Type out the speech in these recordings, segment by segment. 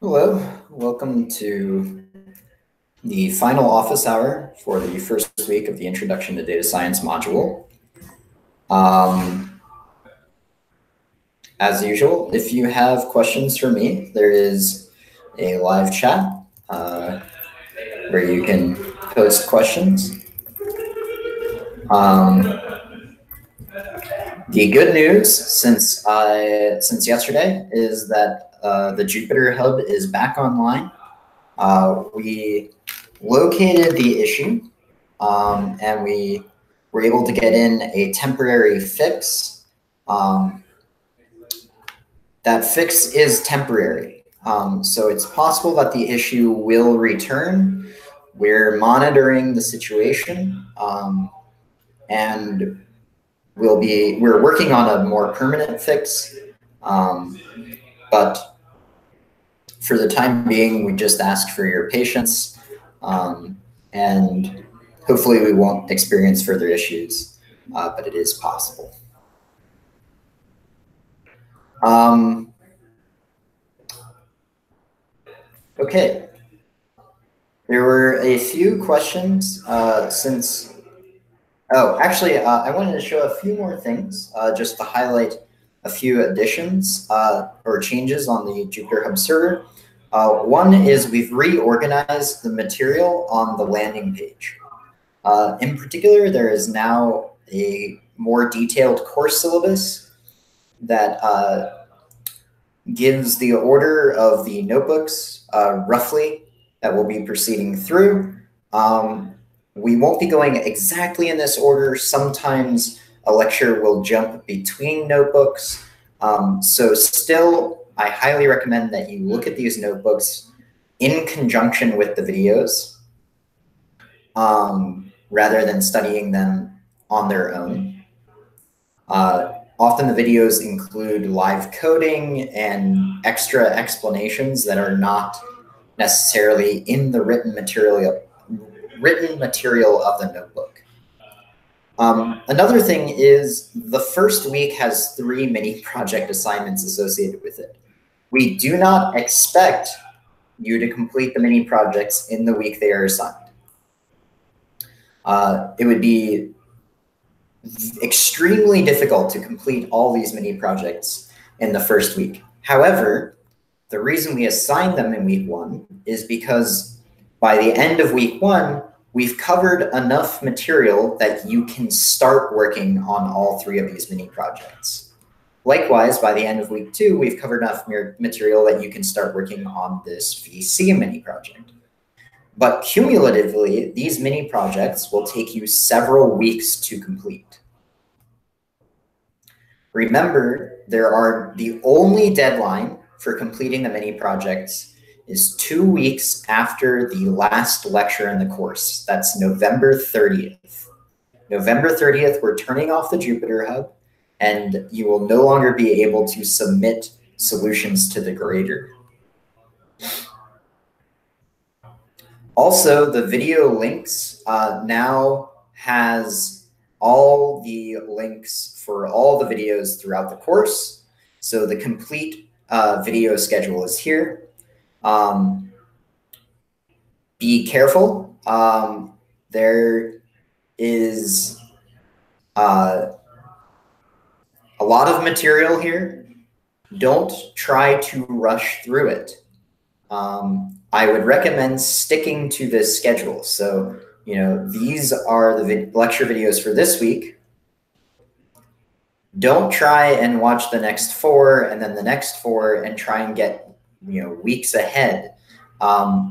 Hello, welcome to the final office hour for the first week of the Introduction to Data Science module. As usual, if you have questions for me, there is a live chat where you can post questions. The good news since yesterday is that the JupyterHub is back online. We located the issue and we were able to get in a temporary fix. That fix is temporary, so it's possible that the issue will return. We're monitoring the situation, and we're working on a more permanent fix, but for the time being, we just ask for your patience, and hopefully we won't experience further issues, but it is possible. Okay, there were a few questions I wanted to show a few more things just to highlight a few additions or changes on the JupyterHub server. One is we've reorganized the material on the landing page. In particular, there is now a more detailed course syllabus that gives the order of the notebooks roughly that we'll be proceeding through. We won't be going exactly in this order. Sometimes a lecture will jump between notebooks. So still, I highly recommend that you look at these notebooks in conjunction with the videos rather than studying them on their own. Often the videos include live coding and extra explanations that are not necessarily in the written material of the notebook. Another thing is the first week has 3 mini project assignments associated with it. We do not expect you to complete the mini projects in the week they are assigned. It would be extremely difficult to complete all these mini projects in the first week. However, the reason we assign them in week 1 is because by the end of week 1, we've covered enough material that you can start working on all 3 of these mini projects. Likewise, by the end of week 2, we've covered enough material that you can start working on this VC mini project. But cumulatively, these mini projects will take you several weeks to complete. Remember, the only deadline for completing the mini projects is 2 weeks after the last lecture in the course. That's November 30th. November 30th, we're turning off the JupyterHub, and you will no longer be able to submit solutions to the grader. Also, the video links now has all the links for all the videos throughout the course. So the complete video schedule is here. Be careful. There is a lot of material here. Don't try to rush through it. I would recommend sticking to this schedule. So, these are the lecture videos for this week. Don't try and watch the next 4 and then the next 4 and try and get, weeks ahead.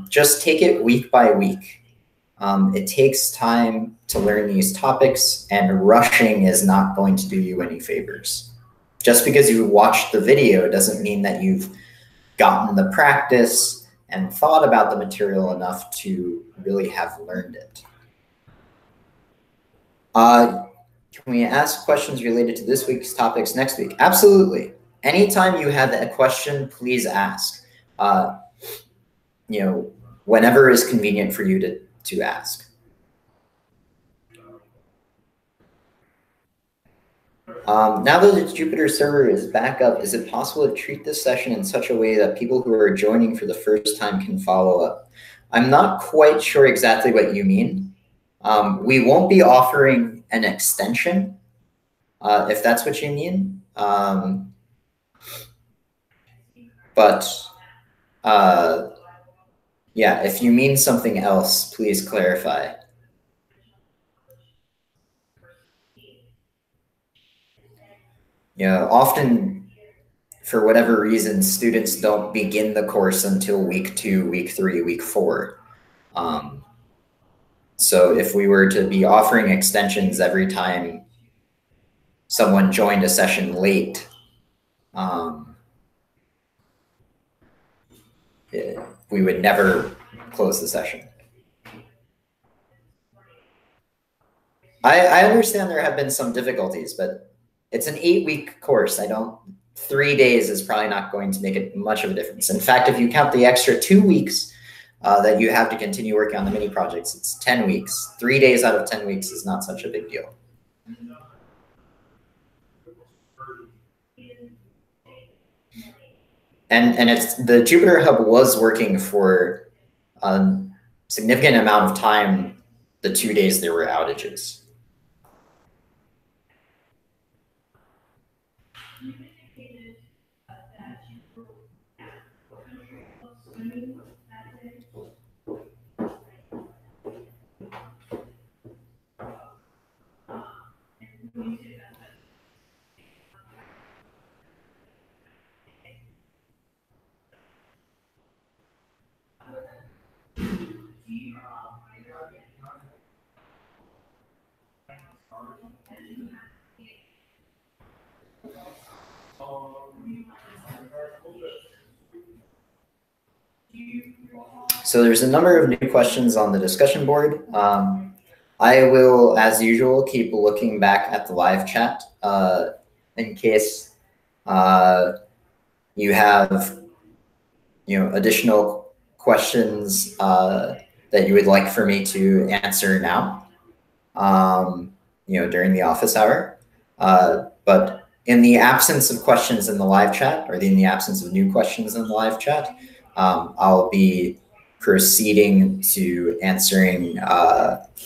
Just take it week by week. It takes time to learn these topics, and rushing is not going to do you any favors. Just because you watched the video doesn't mean that you've gotten the practice and thought about the material enough to really have learned it. Can we ask questions related to this week's topics next week? Absolutely. Anytime you have a question, please ask. Whenever is convenient for you to ask. Now that the Jupyter server is back up, is it possible to treat this session in such a way that people who are joining for the first time can follow up? I'm not quite sure exactly what you mean. We won't be offering an extension, if that's what you mean. Yeah, if you mean something else, please clarify. Yeah, often, for whatever reason, students don't begin the course until week 2, week 3, week 4. So if we were to be offering extensions every time someone joined a session late, we would never close the session. I understand there have been some difficulties, but it's an 8-week course. 3 days is probably not going to make it much of a difference. In fact, if you count the extra 2 weeks that you have to continue working on the mini projects, it's 10 weeks. 3 days out of 10 weeks is not such a big deal. And the JupyterHub was working for a significant amount of time the 2 days there were outages. So there's a number of new questions on the discussion board. I will, as usual, keep looking back at the live chat in case you have additional questions that you would like for me to answer now, during the office hour. But in the absence of questions in the live chat, or in the absence of new questions in the live chat, I'll be proceeding to answering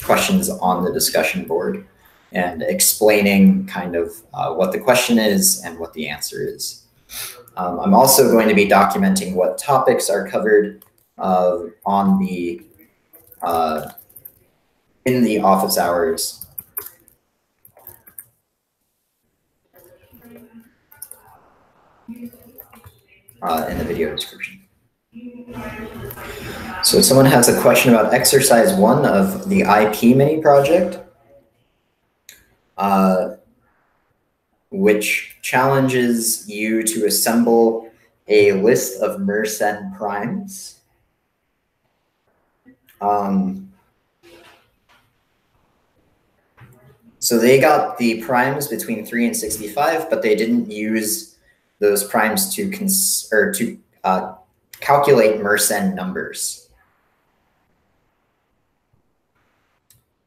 questions on the discussion board and explaining kind of what the question is and what the answer is. I'm also going to be documenting what topics are covered on the in the office hours. In the video description. So if someone has a question about exercise 1 of the IP mini project, which challenges you to assemble a list of Mersenne primes. So they got the primes between 3 and 65, but they didn't use those primes to calculate Mersenne numbers.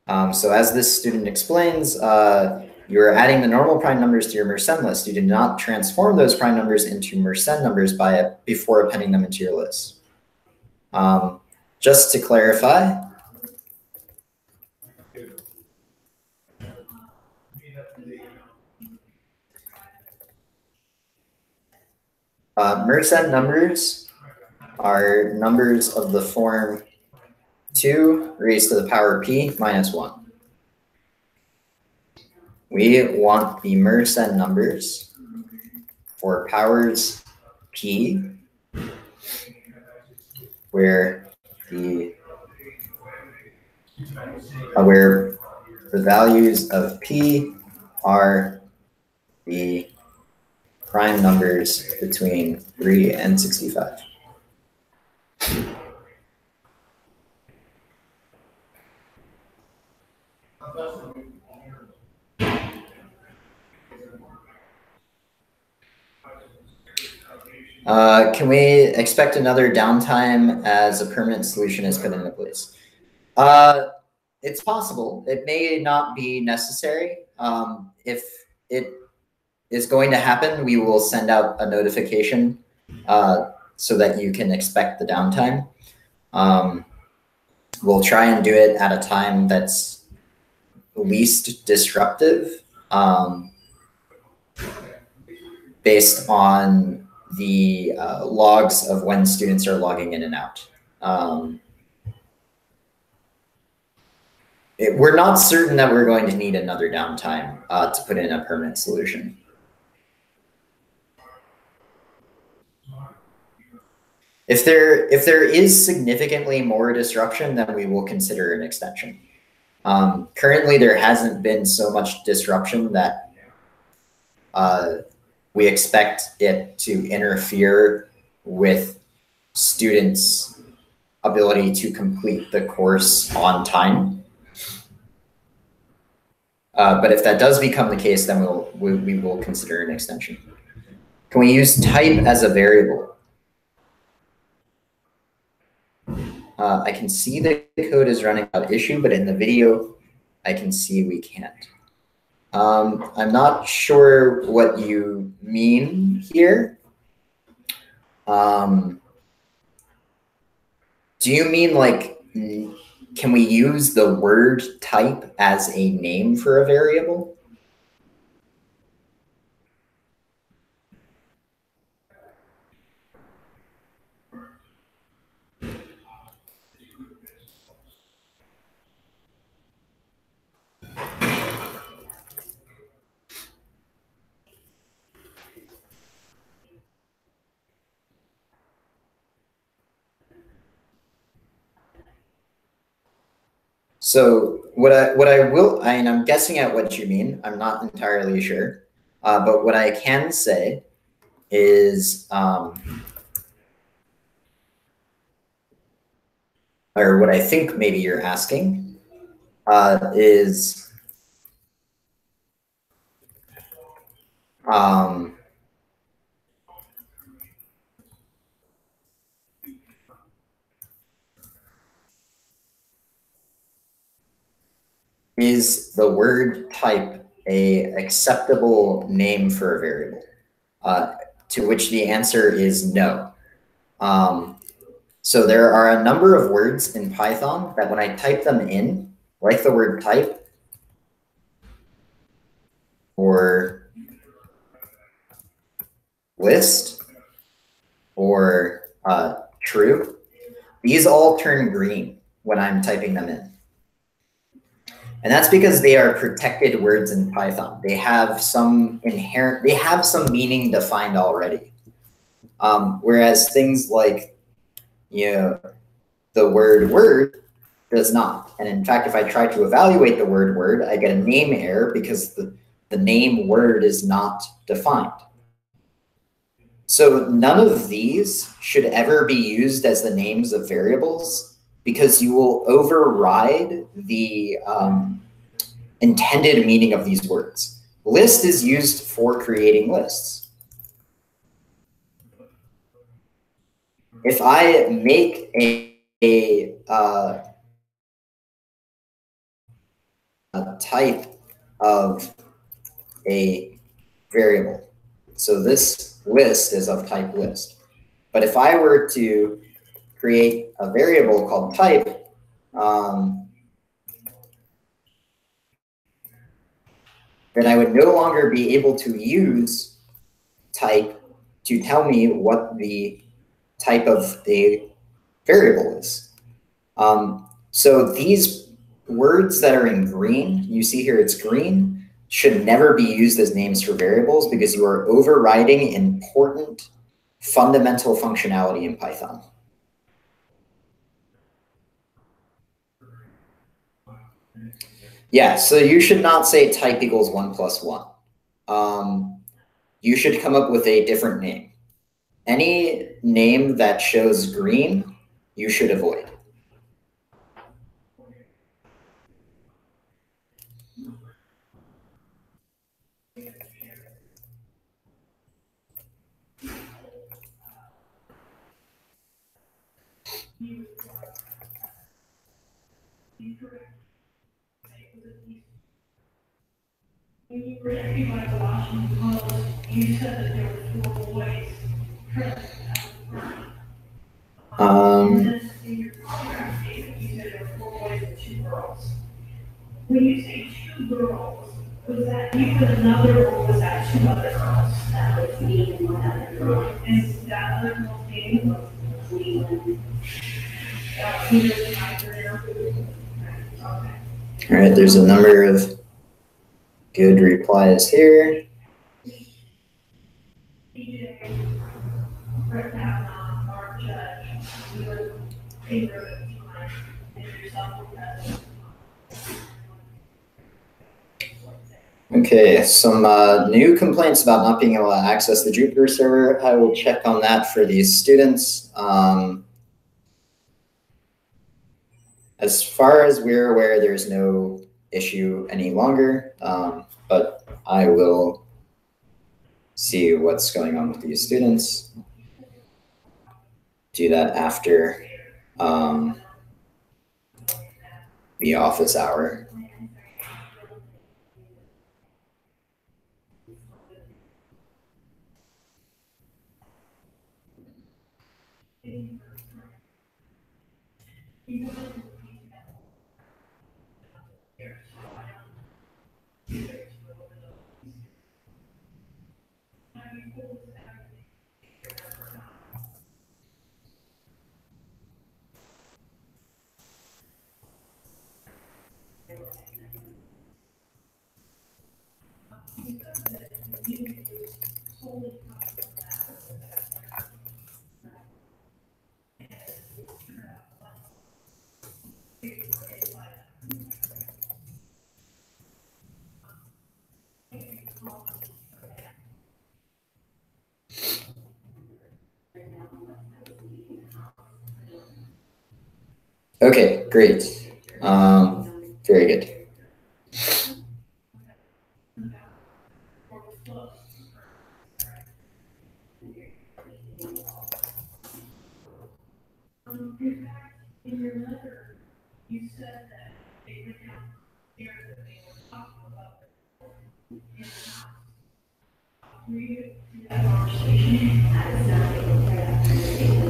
So as this student explains, you're adding the normal prime numbers to your Mersenne list. You did not transform those prime numbers into Mersenne numbers before appending them into your list. Just to clarify, Mersenne numbers are numbers of the form 2 raised to the power p minus 1. We want the Mersenne numbers for powers p, where the values of p are the prime numbers between 3 and 65. Can we expect another downtime as a permanent solution is put into place? It's possible. It may not be necessary. If it is going to happen, we will send out a notification so that you can expect the downtime. We'll try and do it at a time that's least disruptive, based on the logs of when students are logging in and out. We're not certain that we're going to need another downtime to put in a permanent solution. If there is significantly more disruption, then we will consider an extension. Currently, there hasn't been so much disruption that we expect it to interfere with students' ability to complete the course on time. But if that does become the case, then we will consider an extension. Can we use type as a variable? I can see the code is running without issue, but in the video, I can see we can't. I'm not sure what you mean here. Do you mean like, can we use the word type as a name for a variable? So what I will, and I'm guessing at what you mean, I'm not entirely sure, but what I can say is, or what I think maybe you're asking is, is the word type a acceptable name for a variable? To which the answer is no. So there are a number of words in Python that when I type them in, like the word type or list or true, these all turn green when I'm typing them in. And that's because they are protected words in Python. They have some meaning defined already. Whereas things like, the word word does not. And in fact, if I try to evaluate the word word, I get a name error because the name word is not defined. So none of these should ever be used as the names of variables because you will override the intended meaning of these words. List is used for creating lists. If I make a type of a variable, so this list is of type list. But if I were to create a variable called type, then I would no longer be able to use type to tell me what the type of the variable is. So these words that are in green, you see here it's green, should never be used as names for variables because you are overriding important fundamental functionality in Python. Yeah, so you should not say type equals 1 plus 1. You should come up with a different name. Any name that shows green, you should avoid. When you were talking about the Washington Post, you said that there were 4 boys present at the and then in your contract statement, you said there were 4 boys and 2 girls. When you say 2 girls, was that you put another, or was that 2 other girls? That was me and 1 other girl. And that other girl's name was Cleveland. All right, there's a number of good replies here. Okay, some new complaints about not being able to access the Jupyter server. I will check on that for these students. As far as we're aware, there's no issue any longer, but I will see what's going on with these students. Do that after the office hour. Okay, great. Very good. In your letter, you said that they went downstairs that they were talking about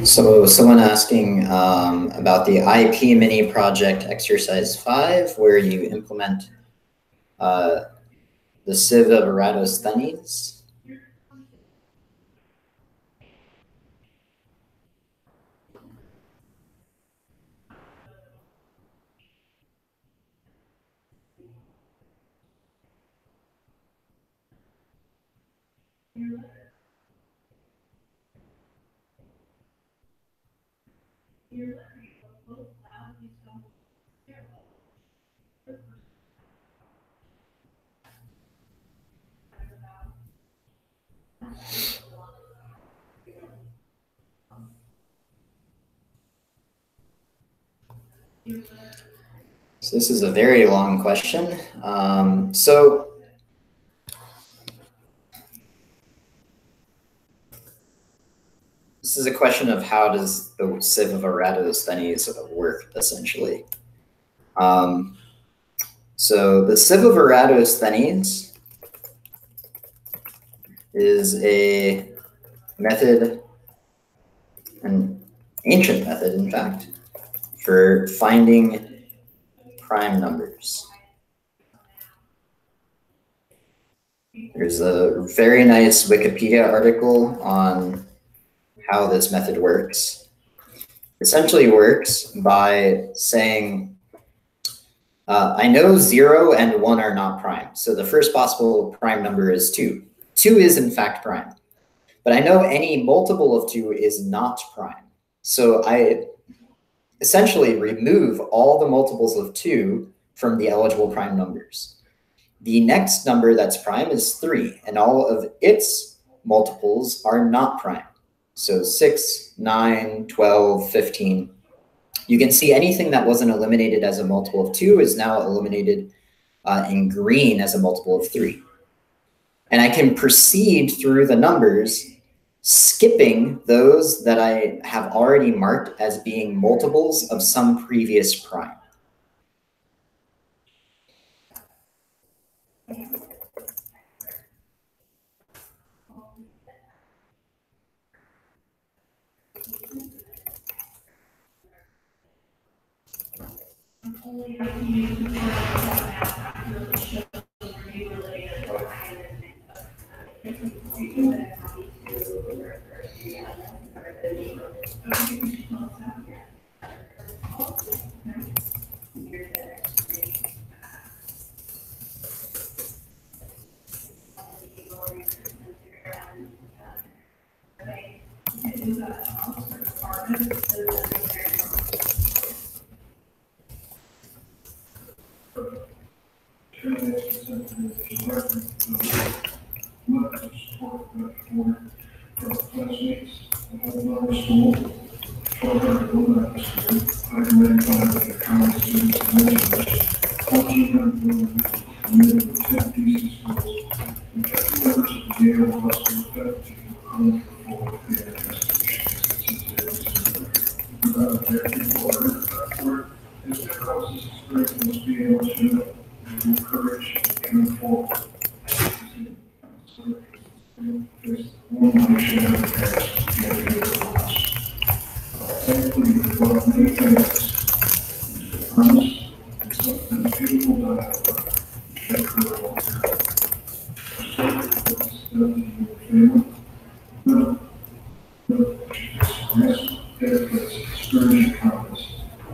So someone asking about the IP mini project exercise 5, where you implement the Sieve of Eratosthenes. So this is a very long question. So this is a question of how does the Sieve of Eratosthenes work, essentially. So the Sieve of Eratosthenes is a method, an ancient method, in fact, for finding prime numbers. There's a very nice Wikipedia article on how this method works. Essentially works by saying, I know 0 and 1 are not prime. So the first possible prime number is 2. 2 is in fact prime. But I know any multiple of 2 is not prime. So I essentially remove all the multiples of 2 from the eligible prime numbers. The next number that's prime is 3, and all of its multiples are not prime. So 6, 9, 12, 15. You can see anything that wasn't eliminated as a multiple of 2 is now eliminated in green as a multiple of 3. And I can proceed through the numbers, skipping those that I have already marked as being multiples of some previous prime. only have to use the math accurately shows where you related or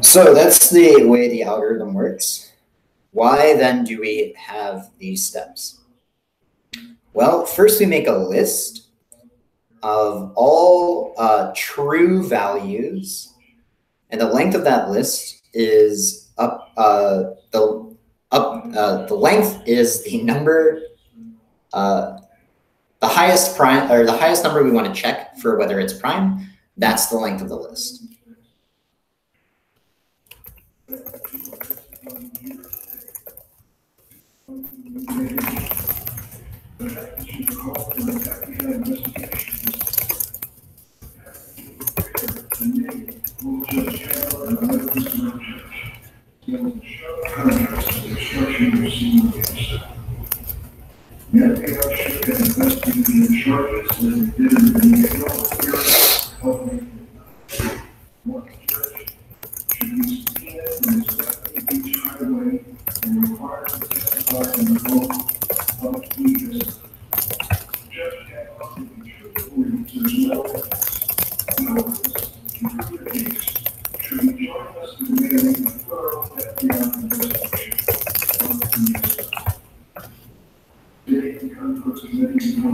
So that's the way the algorithm works. Why then do we have these steps? Well, first we make a list of all true values, and the length of that list is the length is the number, the highest prime, or the highest number we want to check for whether it's prime. That's the length of the list.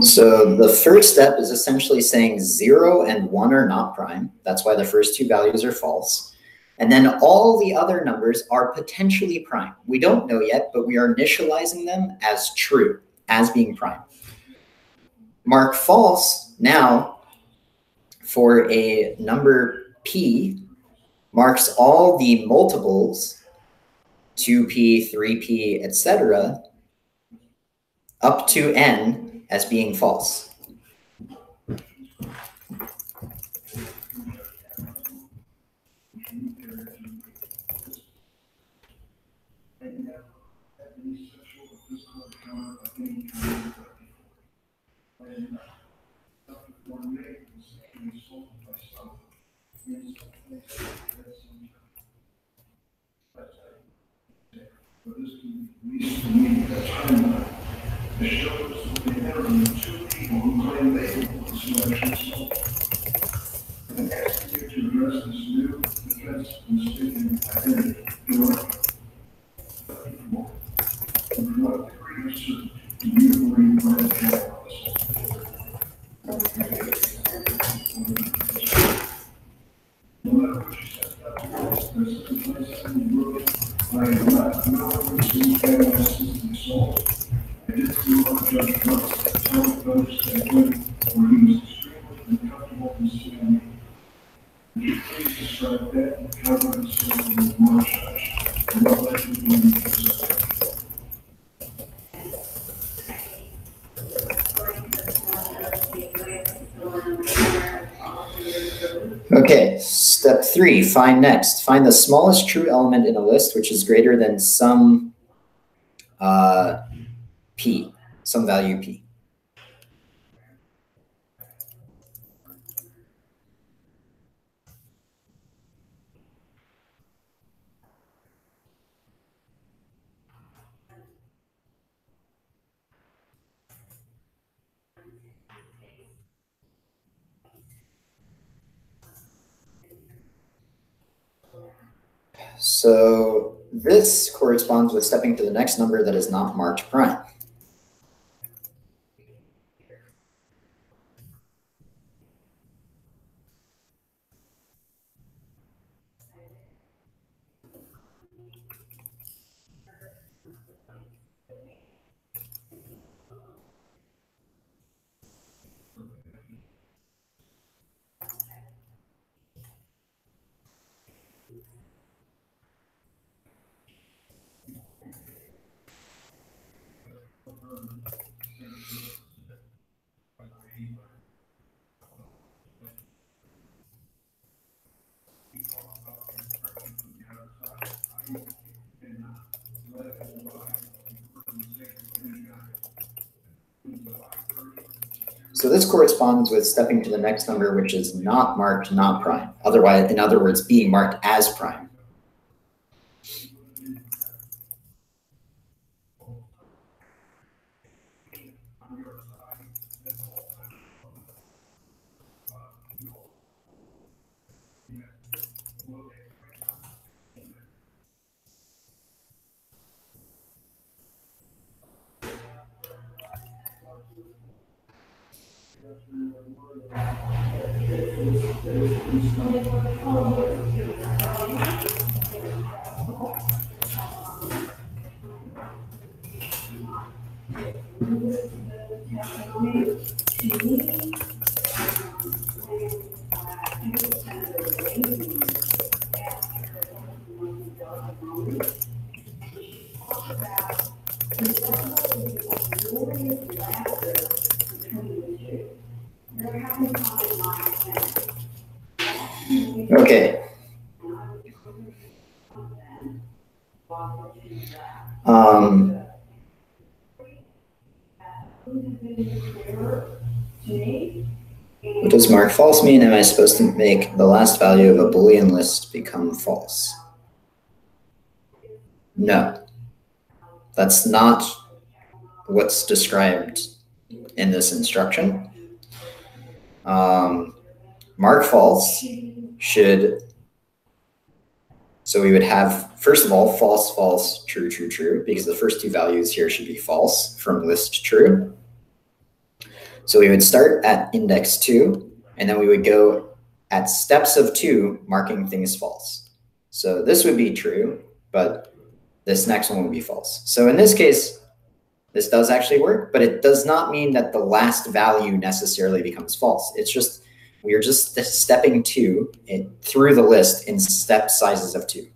So the first step is essentially saying 0 and 1 are not prime. That's why the first two values are false. And then all the other numbers are potentially prime. We don't know yet, but we are initializing them as true, as being prime. Mark false now for a number p marks all the multiples, 2p, 3p, etc., up to n as being false. Okay, step 3, find next. Find the smallest true element in a list which is greater than some p, some value p. So this corresponds with stepping to the next number that is not marked prime. So this corresponds with stepping to the next number which is not marked not prime. Otherwise, in other words, being marked as prime. Okay. What does mark false mean? Am I supposed to make the last value of a Boolean list become false? No. That's not what's described in this instruction. Mark false should, so we would have, first of all, false, false, true, true, true, because the first two values here should be false from list true. So we would start at index 2, and then we would go at steps of 2, marking things false. So this would be true, but this next one would be false. So in this case, this does actually work, but it does not mean that the last value necessarily becomes false. It's just, we're just stepping through the list in step sizes of 2.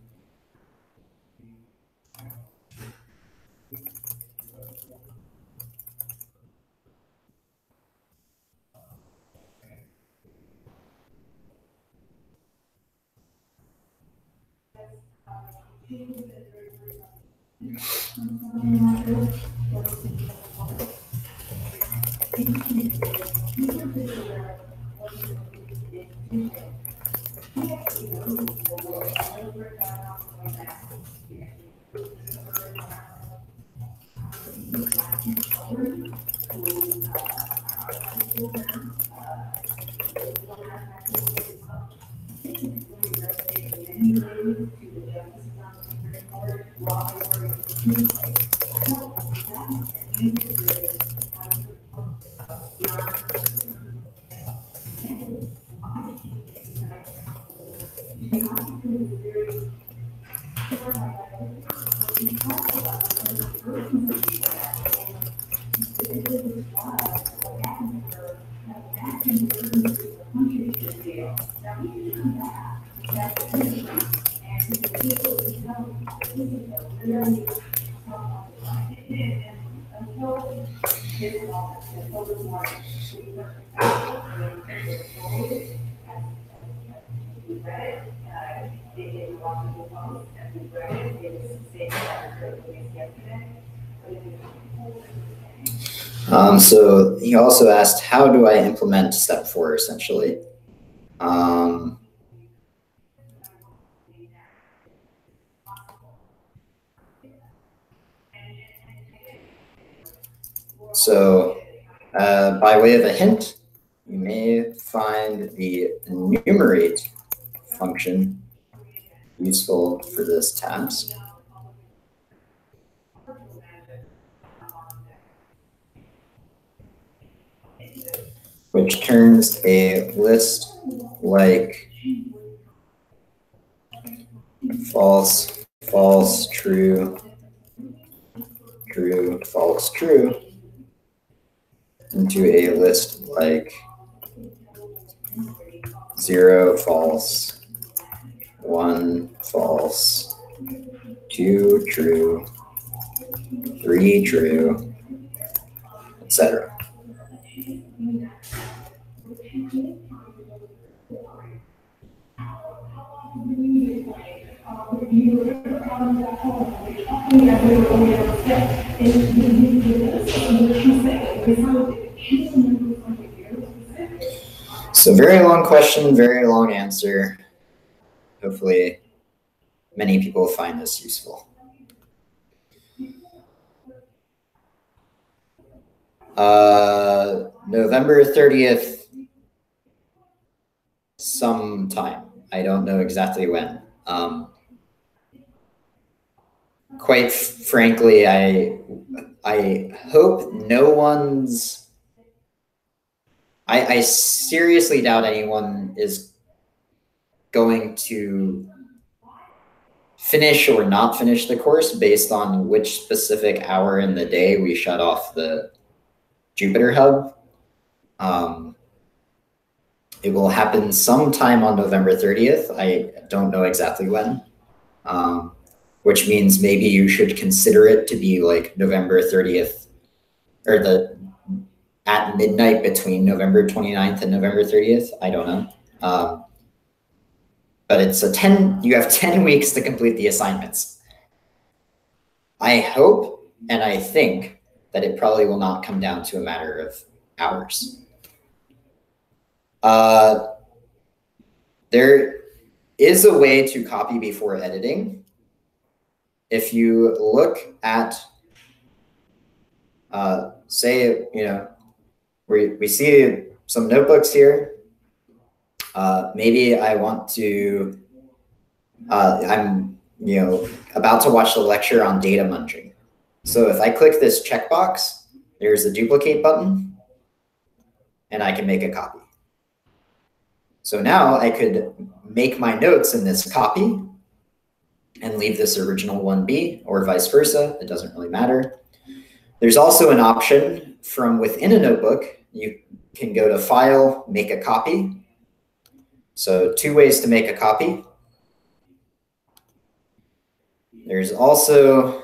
So he also asked, how do I implement step 4 essentially? So by way of a hint, you may find the enumerate function useful for this task. Which turns a list like false, false, true, true, false, true, into a list like 0, false, 1, false, 2, true, 3, true, etc. So very long question, very long answer. Hopefully many people find this useful. November 30th, sometime. I don't know exactly when. Quite frankly, I hope no one's, I seriously doubt anyone is going to finish or not finish the course based on which specific hour in the day we shut off the JupyterHub. It will happen sometime on November 30th. I don't know exactly when, which means maybe you should consider it to be like November 30th, or at midnight between November 29th and November 30th. I don't know. But it's you have 10 weeks to complete the assignments. I hope and I think that it probably will not come down to a matter of hours. There is a way to copy before editing. If you look at, say, we see some notebooks here. Maybe I want to, I'm about to watch the lecture on data munging. So if I click this checkbox, there's a duplicate button, and I can make a copy. So now I could make my notes in this copy and leave this original one be, or vice versa. It doesn't really matter. There's also an option from within a notebook. You can go to File, Make a Copy. So 2 ways to make a copy. There's also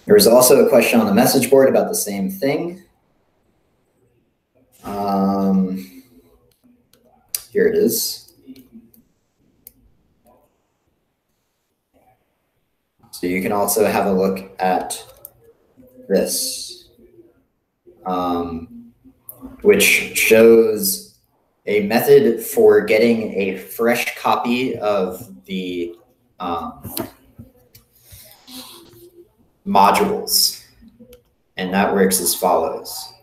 there was also a question on the message board about the same thing. Here it is. So you can also have a look at this, which shows a method for getting a fresh copy of the modules. And that works as follows.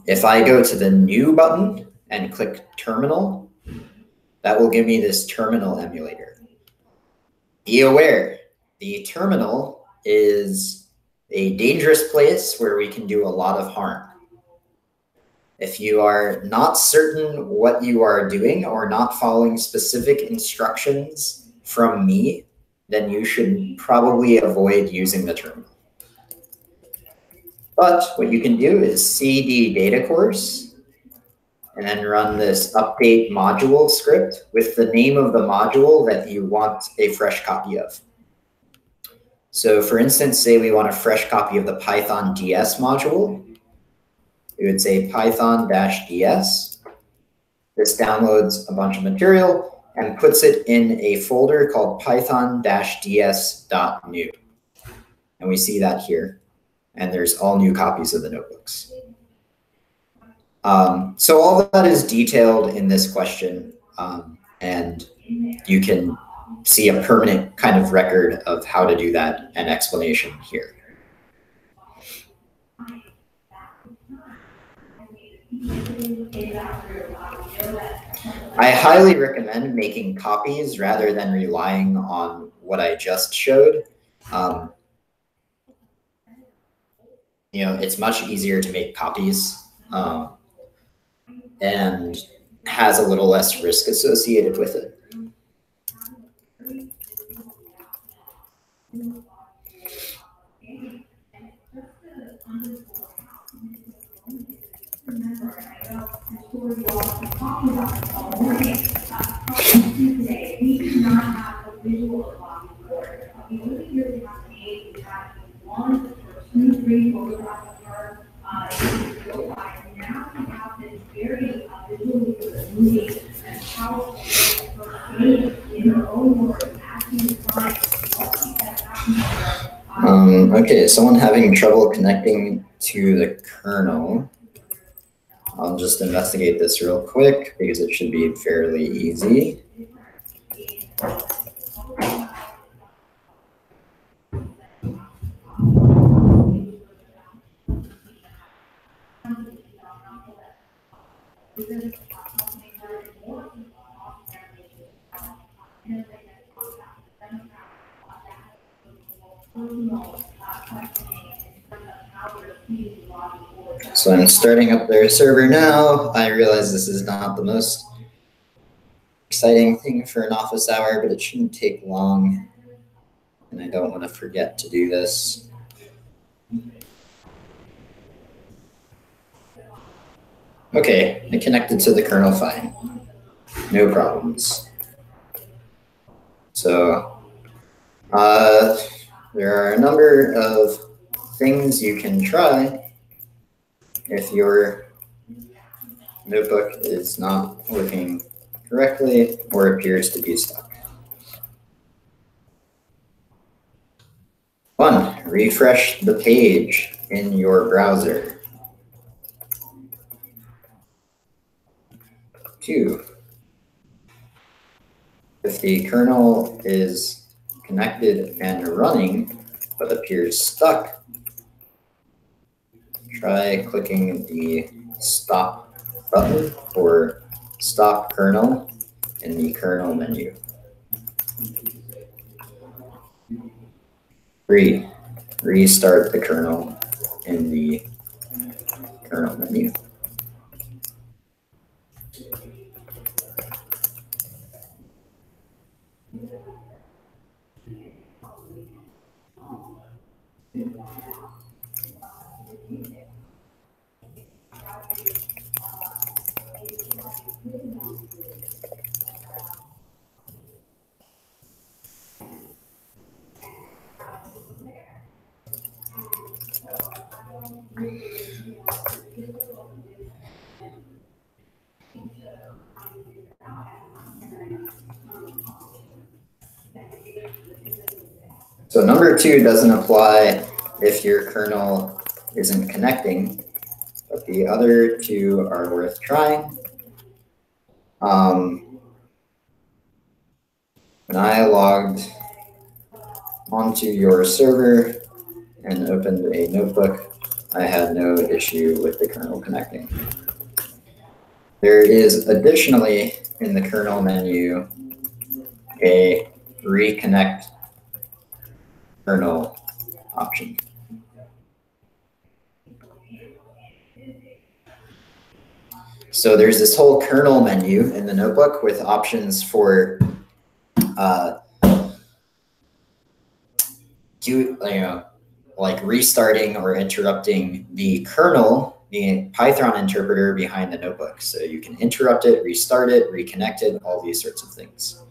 If I go to the New button and click Terminal, that will give me this terminal emulator. Be aware, the terminal is a dangerous place where we can do a lot of harm. If you are not certain what you are doing or not following specific instructions from me, then you should probably avoid using the terminal. But what you can do is cd data course and then run this update module script with the name of the module that you want a fresh copy of. So for instance, say we want a fresh copy of the Python DS module. We would say python-ds. This downloads a bunch of material and puts it in a folder called python-ds.new. And we see that here. And there's all new copies of the notebooks. So all that is detailed in this question, and you can see a permanent kind of record of how to do that and explanation here. I highly recommend making copies rather than relying on what I just showed. It's much easier to make copies and has a little less risk associated with it. Okay, someone having trouble connecting to the kernel. I'll just investigate this real quick because it should be fairly easy. So I'm starting up their server now. I realize this is not the most exciting thing for an office hour, but it shouldn't take long. And I don't want to forget to do this. Okay, I connected to the kernel fine. No problems. So there are a number of things you can try if your notebook is not working correctly or appears to be stuck. 1, refresh the page in your browser. 2, if the kernel is connected and running but appears stuck, try clicking the stop button or stop kernel in the kernel menu. 3, restart the kernel in the kernel menu. So number 2 doesn't apply if your kernel isn't connecting, but the other 2 are worth trying. When I logged onto your server and opened a notebook, I had no issue with the kernel connecting. There is additionally in the kernel menu a reconnect kernel option. So there's this whole kernel menu in the notebook with options for like restarting or interrupting the kernel, the Python interpreter behind the notebook. So you can interrupt it, restart it, reconnect it, all these sorts of things.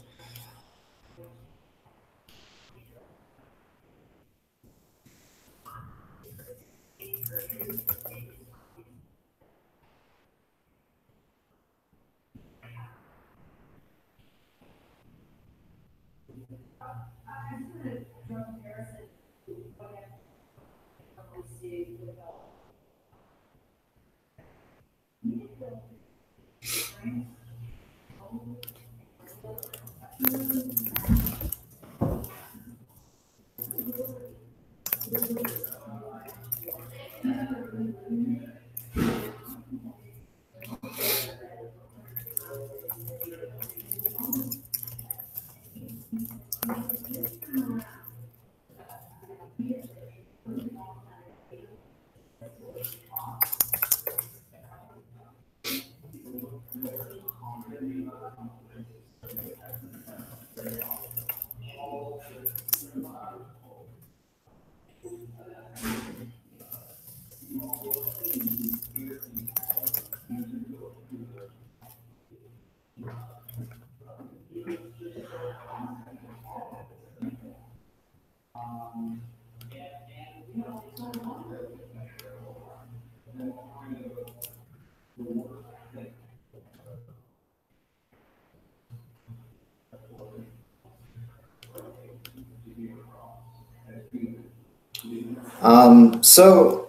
So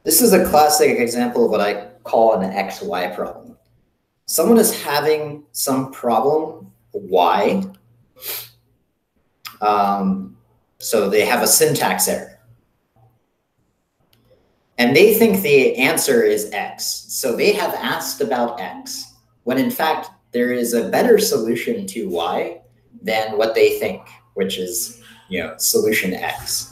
this is a classic example of what I call an XY problem. Someone is having some problem, Y. So they have a syntax error. And they think the answer is X. So they have asked about X, when in fact, there is a better solution to Y than what they think, which is, solution X.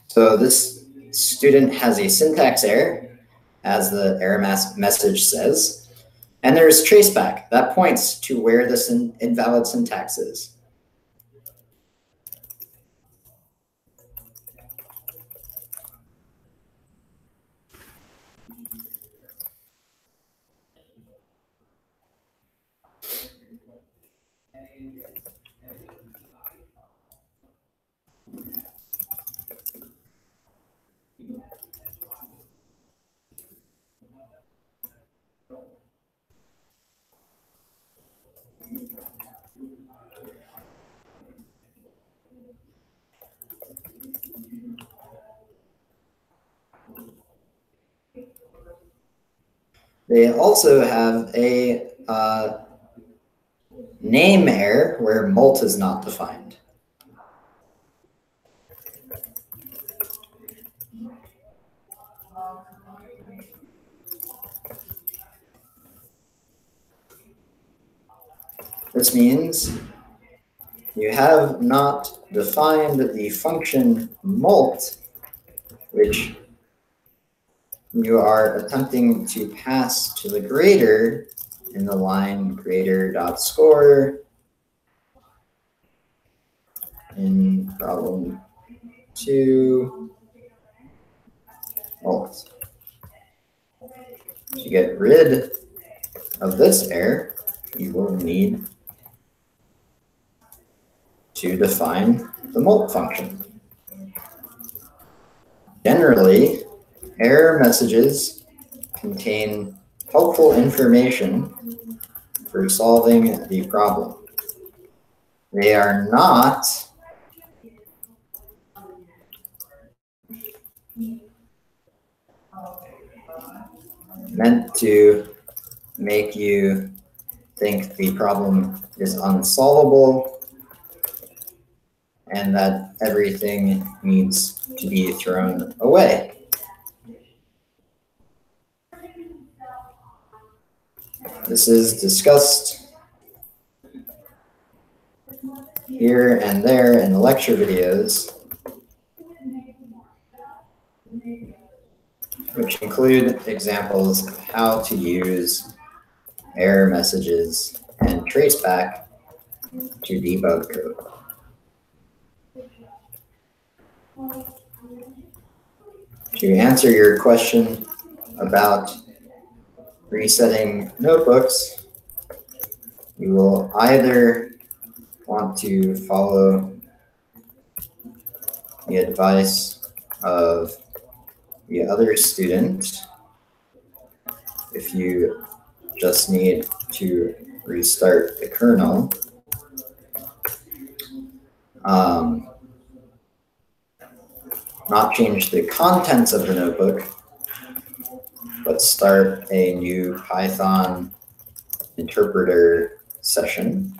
So this student has a syntax error, as the error message says, and there's traceback that points to where this invalid syntax is. They also have a name error where molt is not defined. This means you have not defined the function molt, which you are attempting to pass to the grader in the line grader.score in problem 2 molt. To get rid of this error, you will need to define the molt function. Generally, error messages contain helpful information for solving the problem. They are not meant to make you think the problem is unsolvable and that everything needs to be thrown away. This is discussed here and there in the lecture videos, which include examples of how to use error messages and traceback to debug code. To answer your question about resetting notebooks, you will either want to follow the advice of the other student if you just need to restart the kernel. Not change the contents of the notebook, but start a new Python interpreter session.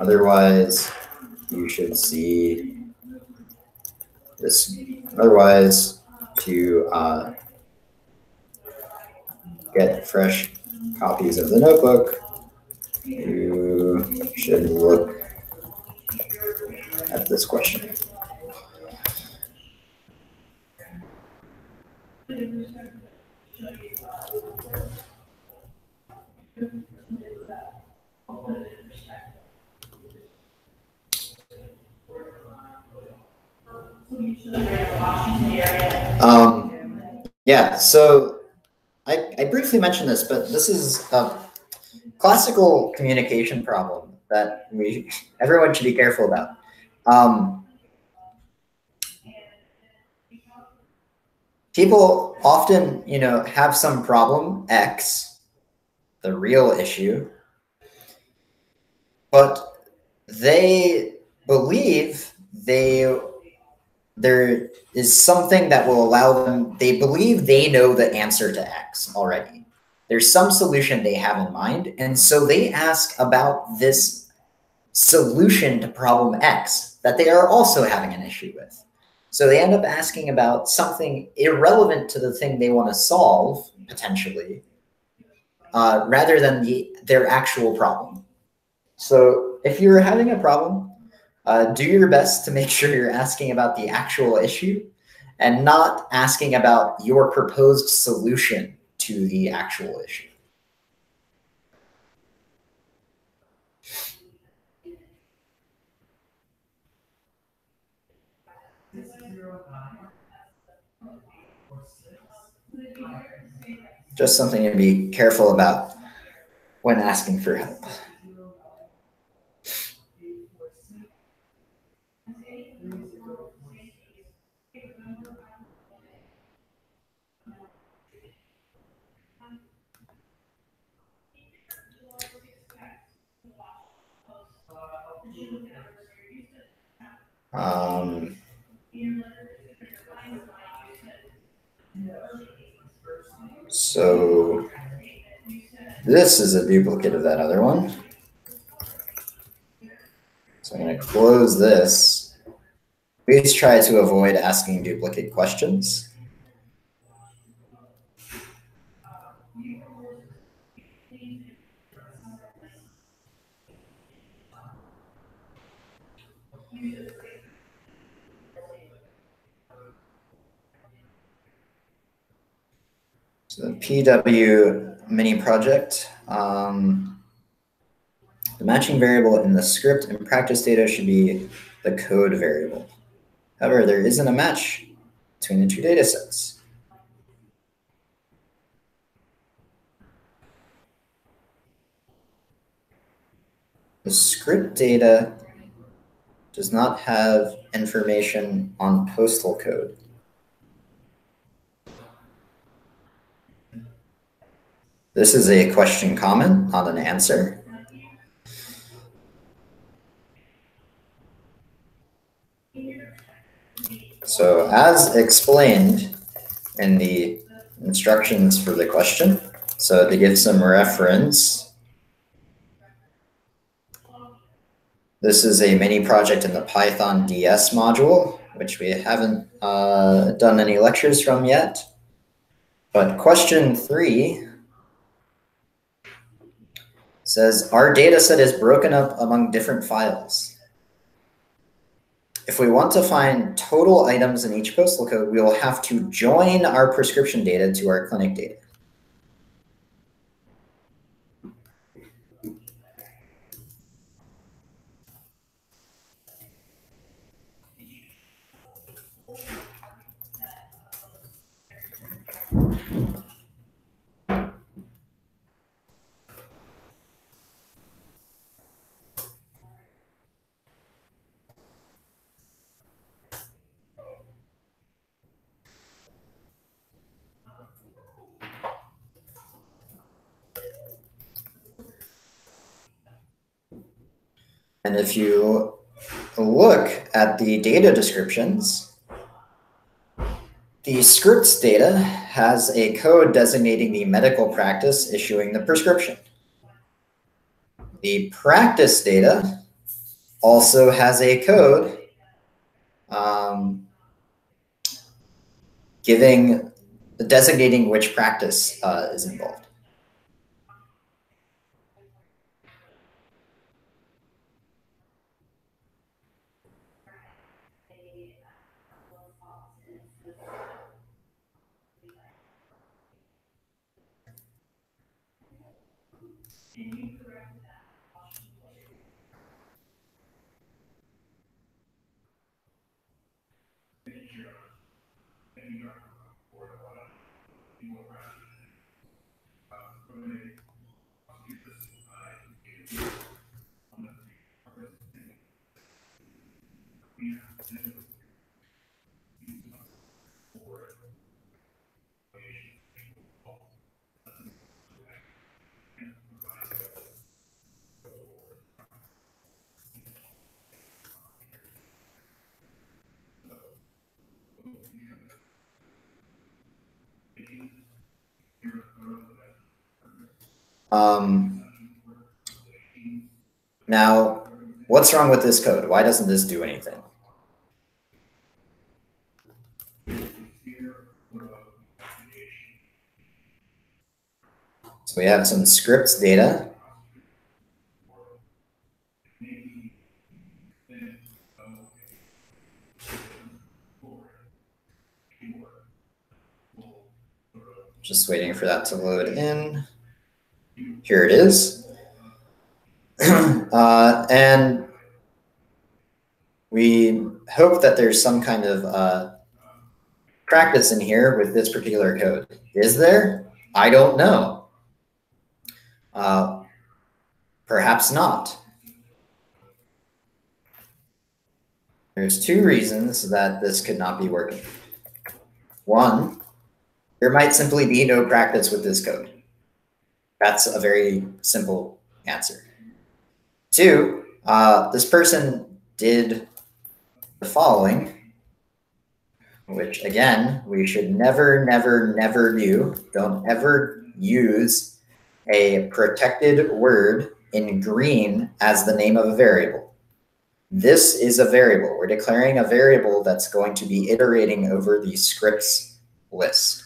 Otherwise, you should see this. Otherwise, to get fresh copies of the notebook, you should look at this question. Yeah, so I briefly mentioned this, but this is a classical communication problem that everyone should be careful about. People often, have some problem X, the real issue, but they believe there is something that will allow them, they believe they know the answer to X already. There's some solution they have in mind, and so they ask about this solution to problem X that they are also having an issue with. So they end up asking about something irrelevant to the thing they want to solve, potentially, rather than their actual problem. So if you're having a problem, do your best to make sure you're asking about the actual issue and not asking about your proposed solution to the actual issue. Just something to be careful about when asking for help. So this is a duplicate of that other one. So I'm going to close this. Please try to avoid asking duplicate questions. So the PW mini project, the matching variable in the script and practice data should be the code variable. However, there isn't a match between the two data sets. The script data does not have information on postal code. This is a question comment, not an answer. So as explained in the instructions for the question, so to give some reference, This is a mini project in the Python DS module, which we haven't done any lectures from yet. But question 3 says, our data set is broken up among different files. If we want to find total items in each postal code, we will have to join our prescription data to our clinic data. And if you look at the data descriptions, the scripts data has a code designating the medical practice issuing the prescription. The practice data also has a code designating which practice is involved. Now, what's wrong with this code? Why doesn't this do anything? So we have some scripts data. Just waiting for that to load in. Here it is. And we hope that there's some kind of practice in here with this particular code. Is there? I don't know. Perhaps not. There's 2 reasons that this could not be working. 1, there might simply be no practice with this code. That's a very simple answer. 2, this person did the following, which again, we should never, never, never do. Don't ever use a protected word in green as the name of a variable. This is a variable. We're declaring a variable that's going to be iterating over the scripts list.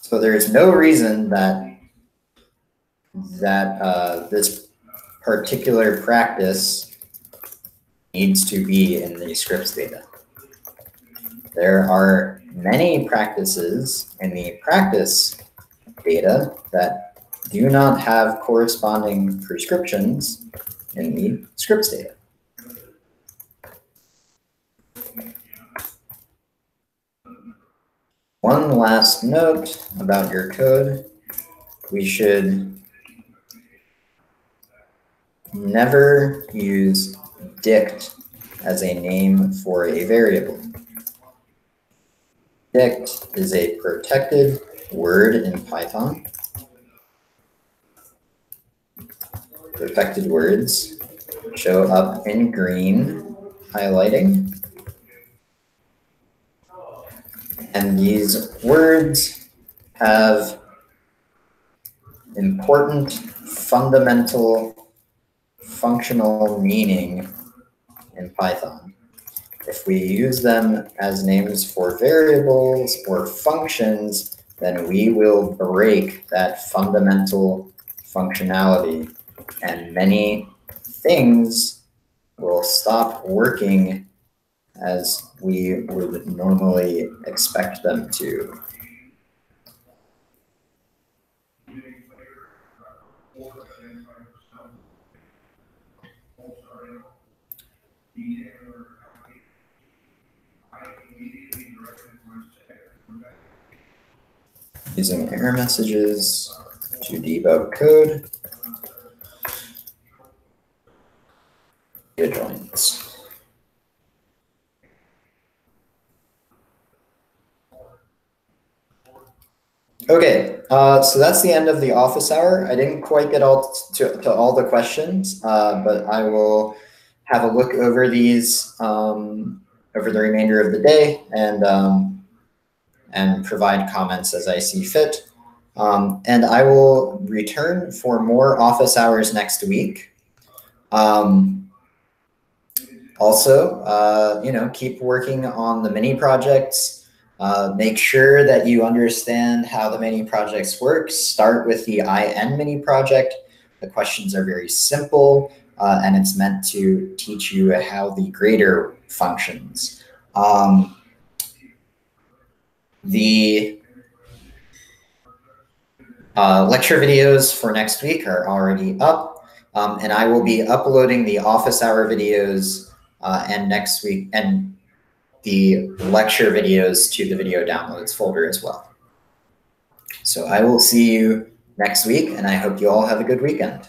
So there's no reason that this particular practice needs to be in the scripts data. There are many practices in the practice data that do not have corresponding prescriptions in the scripts data. One last note about your code. We should never use dict as a name for a variable. Dict is a protected word in Python. Protected words show up in green highlighting. And these words have important fundamental functional meaning in Python. If we use them as names for variables or functions, then we will break that fundamental functionality, and many things will stop working as we would normally expect them to. Using error messages to debug code. Good joins. Okay, so that's the end of the office hour. I didn't quite get all to all the questions, but I will have a look over these over the remainder of the day and provide comments as I see fit. And I will return for more office hours next week. Also, keep working on the mini projects. Make sure that you understand how the mini projects work. Start with the IN mini project. The questions are very simple, and it's meant to teach you how the grader functions. The lecture videos for next week are already up, and I will be uploading the office hour videos and next week and the lecture videos to the video downloads folder as well. So I will see you next week, and I hope you all have a good weekend.